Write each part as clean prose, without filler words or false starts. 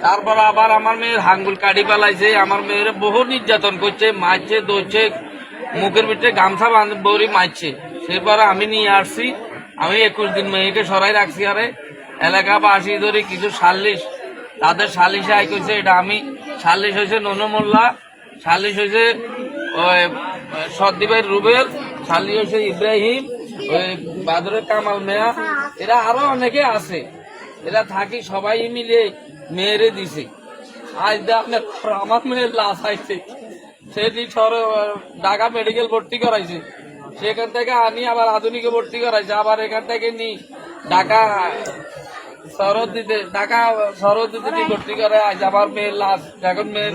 তারপর আবার আমার মেয়ের হাঙ্গুল কাটি পালাইছে, আমার মেয়ের বহু নির্যাতন করছে, মারছে, দৌড়ছে, মুখের ভিতরে গামছা বড়ি মারছে। সেরপরে আমি নিয়ে আসছি, আমি 21 দিন মেয়েকে সরাই রাখছি। আরে এলাকাবাসী ধরে কিছু সাল্লিশ, তাদের সালিশে আয় করছে, এটা আমি সাল্লিশ হয়েছে ননু মোল্লা, সাল্লিশ হয়েছে সদ্দীপের রুবেল, সাল্লিশ হয়েছে ইব্রাহিম, ওই বাদরের কামাল মেয়া, এরা আরো অনেকে আছে। এরা থাকি সবাই মিলে মেয়েরে দিছে। আজ আপনার আমার মেয়ের লাশ আইছে, সেটি ঢাকা মেডিকেল ভর্তি করাইছে, সেখান থেকে আনি আবার আধুনিকে ভর্তি করাইছে, আবার এখান থেকে নি ঢাকা সরদিতে ভর্তি করে। আজ আমার মেয়ের লাশ, এখন মেয়ের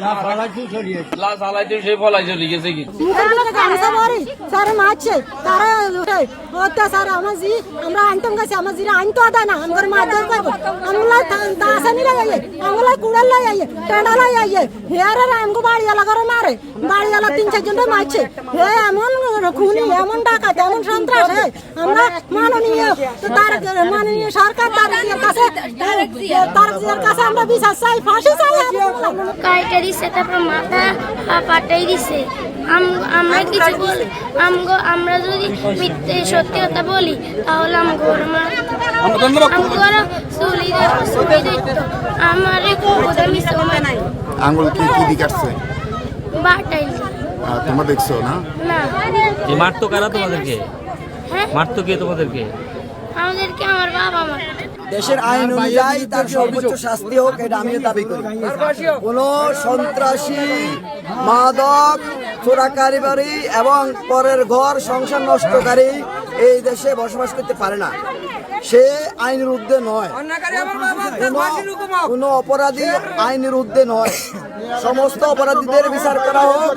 লাশ আলাইতে সে ফলাই চলে গেছে। কি অত্যাচার আমরা আনতাম গেছে, আমার জিরা আনতো দেয় না, আমার মারধর করবো, আমরা দাসানি লাগাইয়ে, আমরা কুড়াল লাগাইয়ে, টেন্ডা লাগাইয়ে, হেয়ার আমগো বাড়িওয়ালা করে মারে, বাড়িওয়ালা 3-4 জন মারছে। হে এমন খুনি, এমন ডাকাত, এমন সন্ত্রাস। আমরা মাননীয় সরকার তার কাছে আমরা বিচার চাই, ফাঁসি চাই। কাইটা দিছে, তারপর মাথা পাটাই দিছে। আমরা কিছু বলি, আমরা যদি মিথ্যে সত্যি কথা বলি তাহলে আঙ্গুল কি দিকে আসছে? তোমরা দেখছো না? মারতো কারা তোমাদেরকে? মারতো কে তোমাদেরকে? আমাদেরকে আমার বাবা মা। দেশের আইন অনুযায়ী তার সর্বোচ্চ শাস্তি হোক, এটা আমিও দাবি করি। কোন সন্ত্রাসী, মাদক চোরাকারী এবং পরের ঘর সংসার নষ্টকারী এই দেশে বসবাস করতে পারে না। সে আইনের ঊর্ধ্বে নয়, কোন অপরাধী আইনের ঊর্ধ্বে নয়। সমস্ত অপরাধীদের বিচার করা হোক।